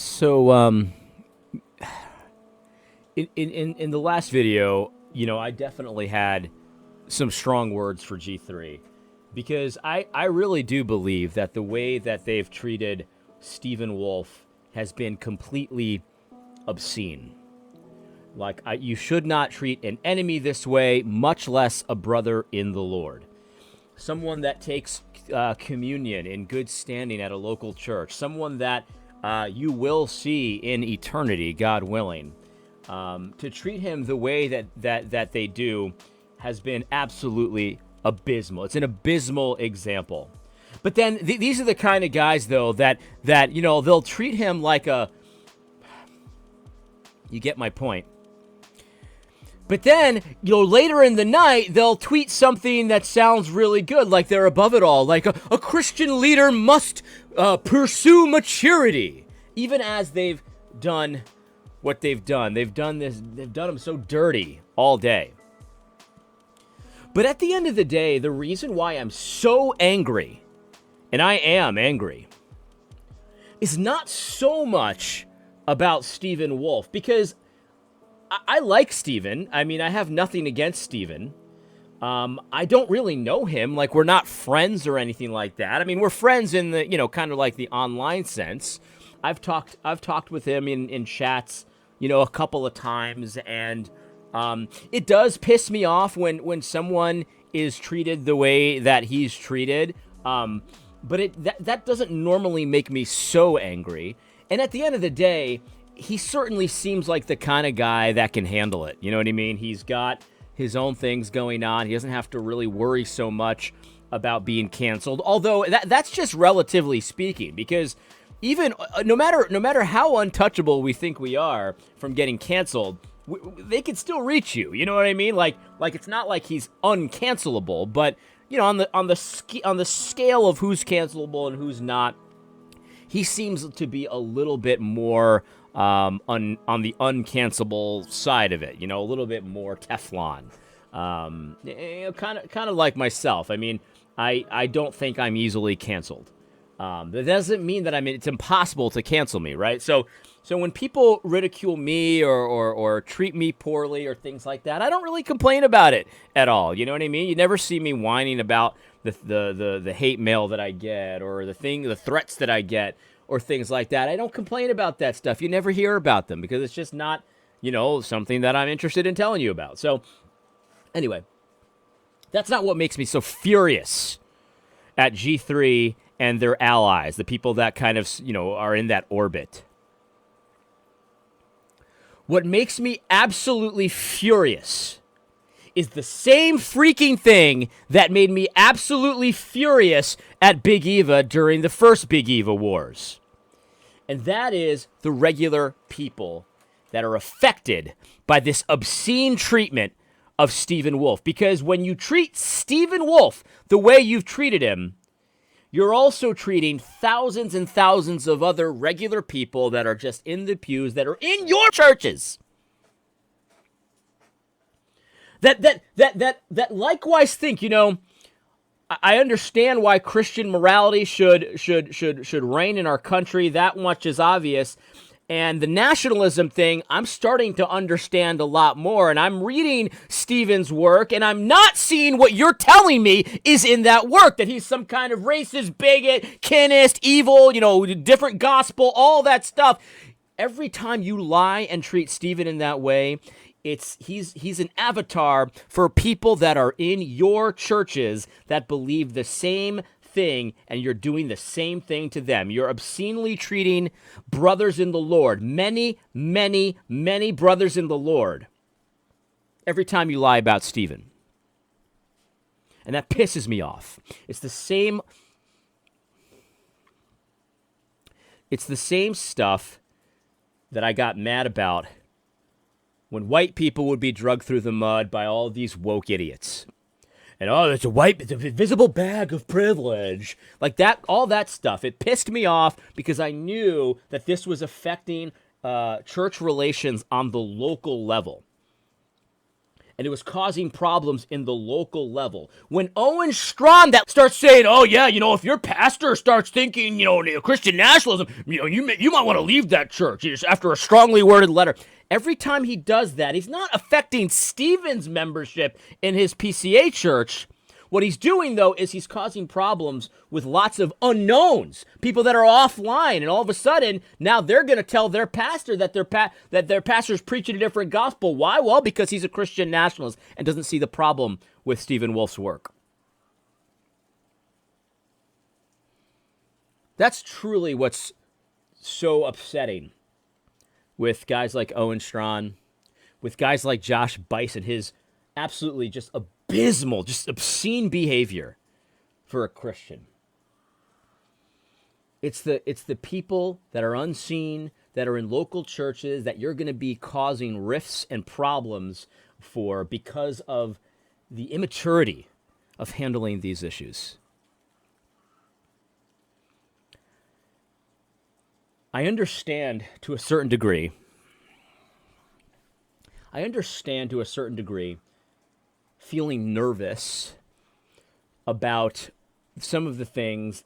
So, in the last video, I definitely had some strong words for G3 because I really do believe that the way that they've treated Stephen Wolfe has been completely obscene. Like, you should not treat an enemy this way, much less a brother in the Lord. Someone that takes communion in good standing at a local church, someone that you will see in eternity, God willing. To treat him the way that they do has been absolutely abysmal. It's an abysmal example. But then these are the kind of guys, though, that they'll treat him like a. You get my point. But then, later in the night, they'll tweet something that sounds really good, like they're above it all, like a Christian leader must pursue maturity. Even as they've done what they've done. They've done them so dirty all day. But at the end of the day, the reason why I'm so angry, and I am angry, is not so much about Stephen Wolfe, because I like Stephen. I mean, I have nothing against Stephen. I don't really know him. Like, we're not friends or anything like that. I mean, we're friends in the, kind of like the online sense. I've talked with him in chats, a couple of times, and it does piss me off when someone is treated the way that he's treated. But that doesn't normally make me so angry. And at the end of the day, he certainly seems like the kind of guy that can handle it. You know what I mean? He's got his own things going on. He doesn't have to really worry so much about being canceled. Although that's just relatively speaking, because even no matter how untouchable we think we are from getting canceled, they can still reach you. You know what I mean? Like it's not like he's uncancelable, but on the scale of who's cancelable and who's not, he seems to be a little bit more on the uncancelable side of it. A little bit more Teflon. Kind of like myself. I mean, I don't think I'm easily canceled. That doesn't mean that it's impossible to cancel me, right? So when people ridicule me or treat me poorly or things like that, I don't really complain about it at all. You know what I mean? You never see me whining about the hate mail that I get or the threats that I get or things like that. I don't complain about that stuff. You never hear about them because it's just not, something that I'm interested in telling you about. So anyway, that's not what makes me so furious at G3 and their allies, the people that kind of, are in that orbit. What makes me absolutely furious is the same freaking thing that made me absolutely furious at Big Eva during the first Big Eva wars. And that is the regular people that are affected by this obscene treatment of Stephen Wolfe. Because when you treat Stephen Wolfe the way you've treated him, you're also treating thousands and thousands of other regular people that are just in the pews, that are in your churches, that likewise think, I understand why Christian morality should reign in our country. That much is obvious. And the nationalism thing, I'm starting to understand a lot more. And I'm reading Stephen's work, and I'm not seeing what you're telling me is in that work, that he's some kind of racist, bigot, kinist, evil, different gospel, all that stuff. Every time you lie and treat Stephen in that way, he's an avatar for people that are in your churches that believe the same thing, and you're doing the same thing to them. You're obscenely treating brothers in the Lord, many, many, many brothers in the Lord, every time you lie about Stephen. And that pisses me off. It's the same stuff that I got mad about when white people would be dragged through the mud by all these woke idiots. And, it's a visible bag of privilege. Like that, all that stuff. It pissed me off because I knew that this was affecting church relations on the local level. and it was causing problems in the local level. When Owen Strachan that starts saying, "Oh yeah, if your pastor starts thinking, Christian nationalism, you might want to leave that church," after a strongly worded letter. Every time he does that, he's not affecting Stephen's membership in his PCA church. What he's doing, though, is he's causing problems with lots of unknowns, people that are offline, and all of a sudden, now they're going to tell their pastor that their pastor's preaching a different gospel. Why? Well, because he's a Christian nationalist and doesn't see the problem with Stephen Wolfe's work. That's truly what's so upsetting with guys like Owen Strachan, with guys like Josh Buice and his absolutely just abysmal, just obscene behavior for a Christian. It's the people that are unseen, that are in local churches, that you're going to be causing rifts and problems for because of the immaturity of handling these issues. I understand to a certain degree feeling nervous about some of the things,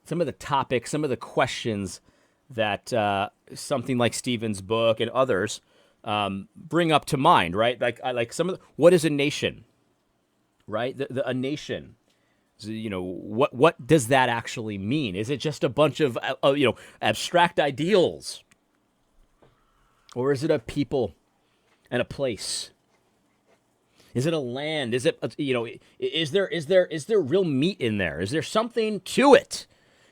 some of the topics, some of the questions that something like Stephen's book and others bring up to mind, right? Like some of what is a nation, right? A nation. What does that actually mean? Is it just a bunch of abstract ideals, or is it a people and a place? Is it a land? Is it is there real meat in there? Is there something to it?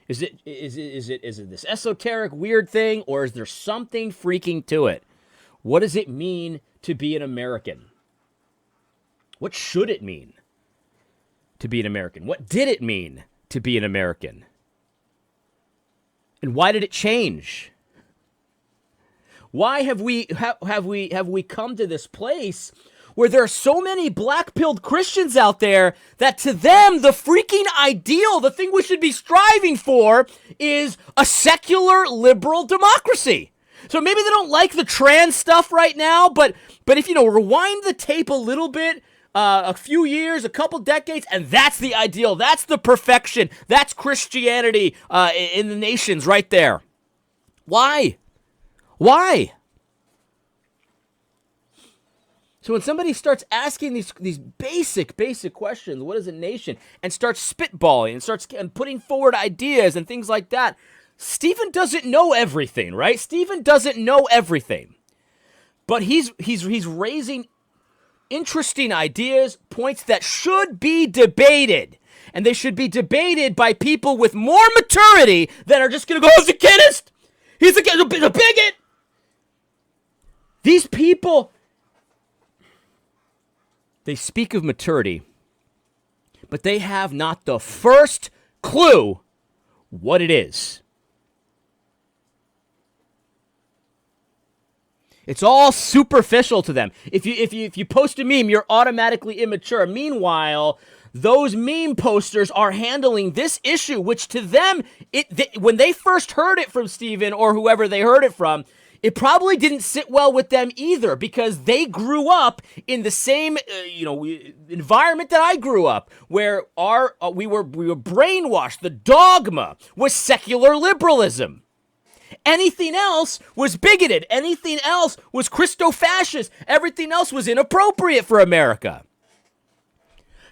Is it this esoteric weird thing, or is there something freaking to it? What does it mean to be an American? What should it mean to be an American? What did it mean to be an American? And why did it change? Why have we come to this place where there are so many black-pilled Christians out there that to them the freaking ideal, the thing we should be striving for, is a secular liberal democracy? So maybe they don't like the trans stuff right now, but if rewind the tape a little bit, a few years, a couple decades, and that's the ideal. That's the perfection. That's Christianity in the nations right there. Why? So when somebody starts asking these basic questions, what is a nation, and starts spitballing and starts putting forward ideas and things like that, Stephen doesn't know everything, right? Stephen doesn't know everything, but he's raising interesting ideas, points that should be debated. And they should be debated by people with more maturity that are just going to go, "Oh, he's a kidist! He's a bigot!" These people, they speak of maturity, but they have not the first clue what it is. It's all superficial to them. If you post a meme, you're automatically immature. Meanwhile, those meme posters are handling this issue, which to them, when they first heard it from Stephen or whoever they heard it from, it probably didn't sit well with them either, because they grew up in the same environment that I grew up, where we were brainwashed. The dogma was secular liberalism. Anything else was bigoted. Anything else was Christo-fascist. Everything else was inappropriate for America.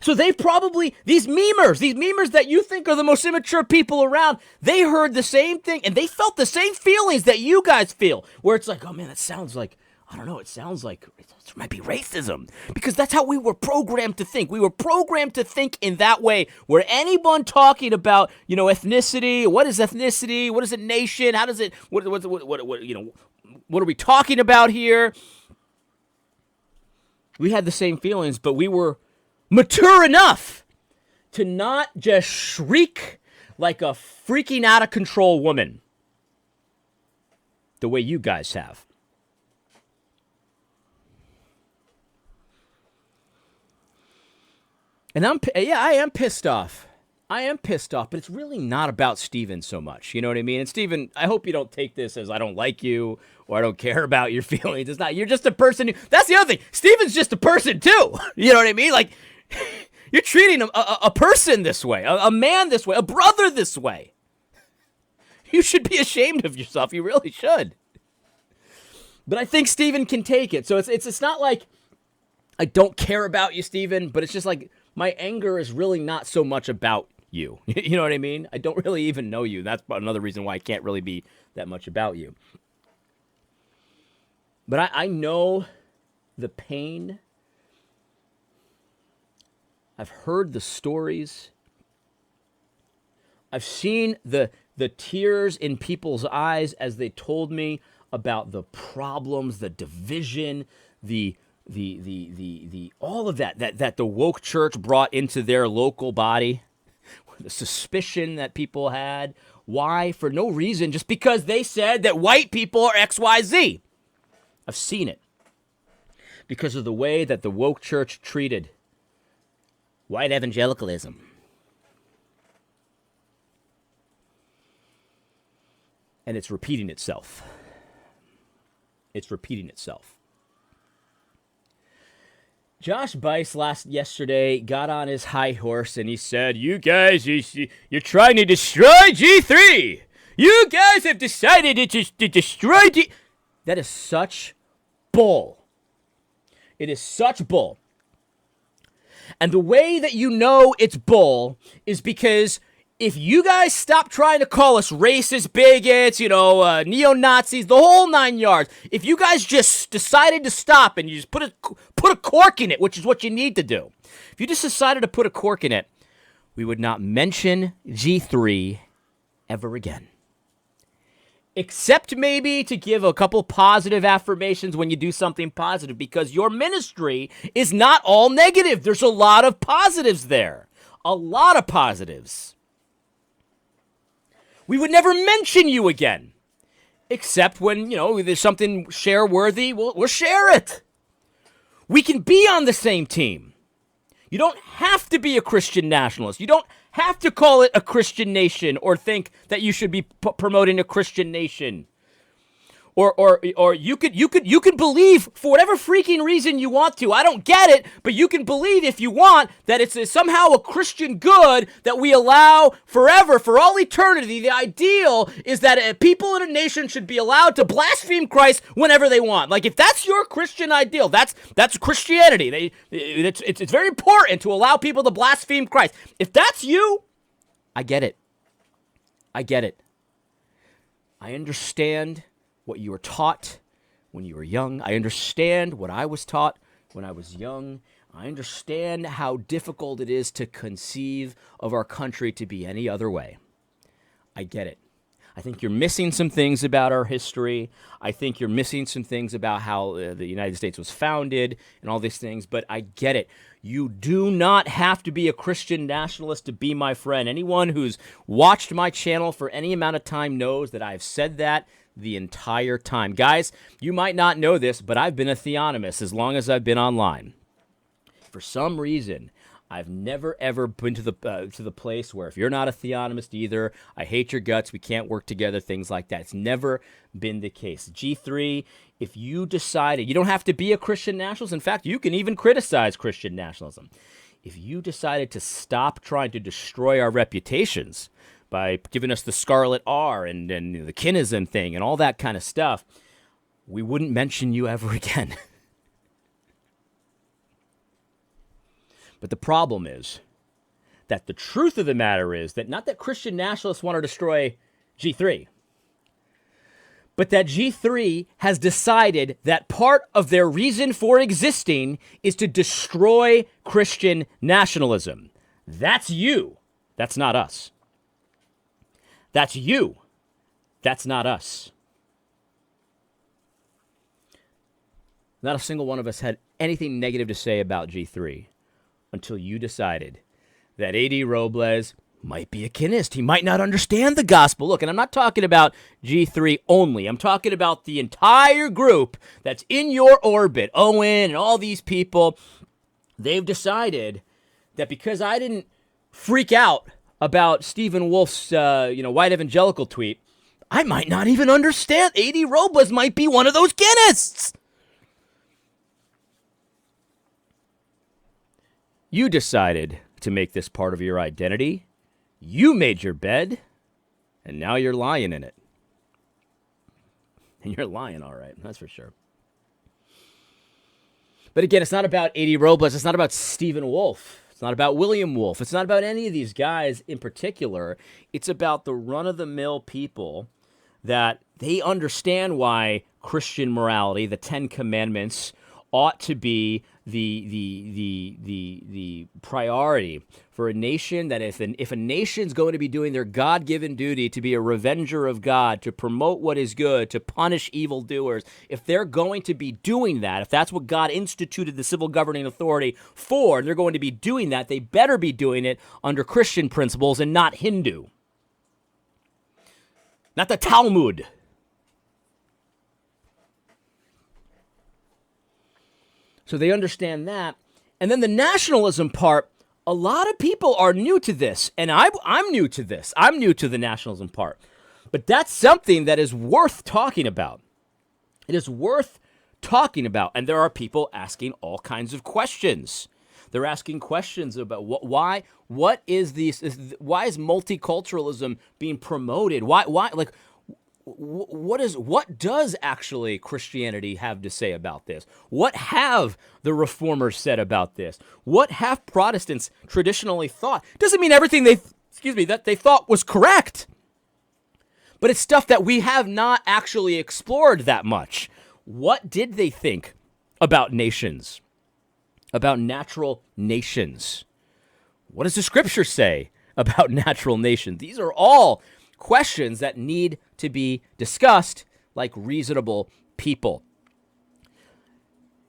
So they probably, these memers that you think are the most immature people around, they heard the same thing, and they felt the same feelings that you guys feel, where it's like, oh man, that sounds like, I don't know, it sounds like it might be racism, because that's how we were programmed to think. We were programmed to think in that way, where anyone talking about, ethnicity, what is ethnicity, what is a nation, how does it, what are we talking about here? We had the same feelings, but we were mature enough to not just shriek like a freaking out of control woman the way you guys have. And I am pissed off I am pissed off, but it's really not about Steven so much. You know what I mean? And Steven, I hope you don't take this as I don't like you or I don't care about your feelings. It's not. You're just a person. That's the other thing. Steven's just a person too. You know what I mean? Like, you're treating a person this way, a man this way, a brother this way. You should be ashamed of yourself. You really should. But I think Steven can take it. So it's not like I don't care about you, Steven, but it's just like my anger is really not so much about you. You know what I mean? I don't really even know you. That's another reason why I can't really be that much about you. But I know the pain. I've heard the stories. I've seen the tears in people's eyes as they told me about the problems, the division, the all of that the woke church brought into their local body, the suspicion that people had. Why? For no reason, just because they said that white people are XYZ. I've seen it. Because of the way that the woke church treated white evangelicalism. And it's repeating itself. It's repeating itself. Josh Bice yesterday got on his high horse and he said, you guys, you're trying to destroy G3. You guys have decided to destroy G... That is such bull. It is such bull. And the way that you know it's bull is because if you guys stop trying to call us racist, bigots, neo-Nazis, the whole 9 yards, if you guys just decided to stop and you just put a cork in it, which is what you need to do, if you just decided to put a cork in it, we would not mention G3 ever again. Except maybe to give a couple positive affirmations when you do something positive, because your ministry is not all negative. There's a lot of positives there. A lot of positives. We would never mention you again. Except when, there's something share-worthy, we'll share it. We can be on the same team. You don't have to be a Christian nationalist. You don't have to call it a Christian nation or think that you should be promoting a Christian nation. Or you could believe for whatever freaking reason you want to. I don't get it, but you can believe if you want that it's somehow a Christian good that we allow forever, for all eternity. The ideal is that people in a nation should be allowed to blaspheme Christ whenever they want. Like, if that's your Christian ideal, that's Christianity. It's very important to allow people to blaspheme Christ. If that's you, I get it. I get it. I understand what you were taught when you were young. I understand what I was taught when I was young. I understand how difficult it is to conceive of our country to be any other way. I get it. I think you're missing some things about our history. I think you're missing some things about how the United States was founded and all these things, but I get it. You do not have to be a Christian nationalist to be my friend. Anyone who's watched my channel for any amount of time knows that I've said that the entire time. Guys, you might not know this, but I've been a theonomist as long as I've been online. For some reason, I've never ever been to the place where if you're not a theonomist either, I hate your guts, we can't work together, things like that. It's never been the case. G3, if you decided, you don't have to be a Christian nationalist. In fact, you can even criticize Christian nationalism. If you decided to stop trying to destroy our reputations by giving us the Scarlet R and the Kinnison thing and all that kind of stuff, we wouldn't mention you ever again. But the problem is that the truth of the matter is that not that Christian nationalists want to destroy G3, but that G3 has decided that part of their reason for existing is to destroy Christian nationalism. That's you. That's not us. That's you. That's not us. Not a single one of us had anything negative to say about G3 until you decided that A.D. Robles might be a kinist. He might not understand the gospel. Look, and I'm not talking about G3 only. I'm talking about the entire group that's in your orbit. Owen and all these people. They've decided that because I didn't freak out about Stephen Wolfe's, white evangelical tweet, I might not even understand. A.D. Robles might be one of those Guinnists. You decided to make this part of your identity. You made your bed, and now you're lying in it. And you're lying, all right, that's for sure. But again, it's not about A.D. Robles. It's not about Stephen Wolfe. It's not about William Wolfe. It's not about any of these guys in particular. It's about the run-of-the-mill people that they understand why Christian morality, the Ten Commandments, ought to be the priority for a nation. That if a nation's going to be doing their God-given duty to be a revenger of God, to promote what is good, to punish evildoers, if they're going to be doing that, if that's what God instituted the civil governing authority for, and they're going to be doing that, they better be doing it under Christian principles and not Hindu. Not the Talmud. So they understand that. And then the nationalism part, a lot of people are new to this. And I'm new to this. I'm new to the nationalism part. But that's something that is worth talking about. It is worth talking about. And there are people asking all kinds of questions. They're asking questions about why is multiculturalism being promoted? What does actually Christianity have to say about this? What have the reformers said about this? What have Protestants traditionally thought? Doesn't mean everything that they thought was correct. But it's stuff that we have not actually explored that much. What did they think about nations? About natural nations? What does the scripture say about natural nations? These are all questions that need to be discussed like reasonable people.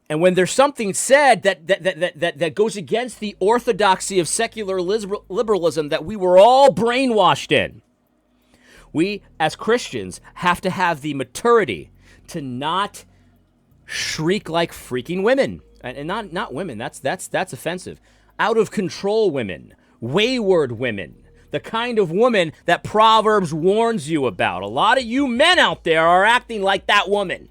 And when there's something said that goes against the orthodoxy of secular liberalism that we were all brainwashed in, we as Christians have to have the maturity to not shriek like freaking women. And not women, that's offensive. Out of control women, wayward women. The kind of woman that Proverbs warns you about. A lot of you men out there are acting like that woman.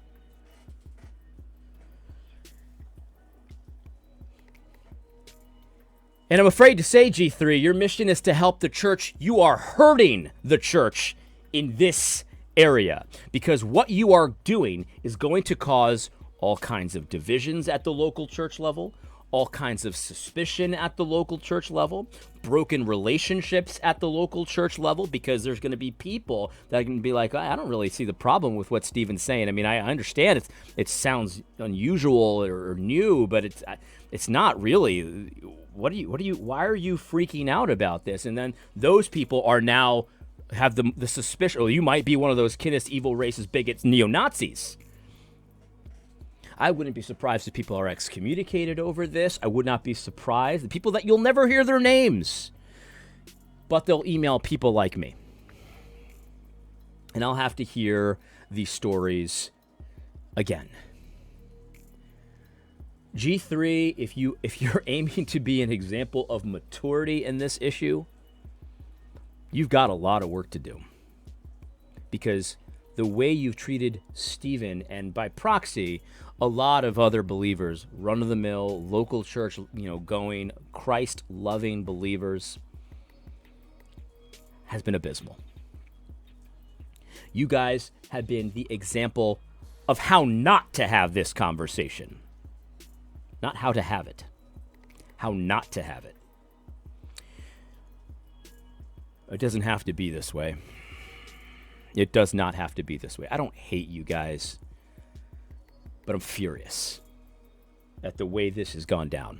And I'm afraid to say, G3, your mission is to help the church. You are hurting the church in this area. Because what you are doing is going to cause all kinds of divisions at the local church level, all kinds of suspicion at the local church level, broken relationships at the local church level, because there's going to be people that can be like, I don't really see the problem with what Stephen's saying. I mean, I understand it sounds unusual or new, but it's not really. Why are you freaking out about this? And then those people are now have the suspicion, you might be one of those Guinness evil racist bigots, neo-Nazis. I wouldn't be surprised if people are excommunicated over this. I would not be surprised. The people that you'll never hear their names. But they'll email people like me. And I'll have to hear these stories again. G3, if you're aiming to be an example of maturity in this issue, you've got a lot of work to do. Because the way you've treated Stephen, and by proxy, a lot of other believers, run-of-the-mill, local church, going, Christ-loving believers, has been abysmal. You guys have been the example of how not to have this conversation. Not how to have it. How not to have it. It doesn't have to be this way. It does not have to be this way. I don't hate you guys, but I'm furious at the way this has gone down.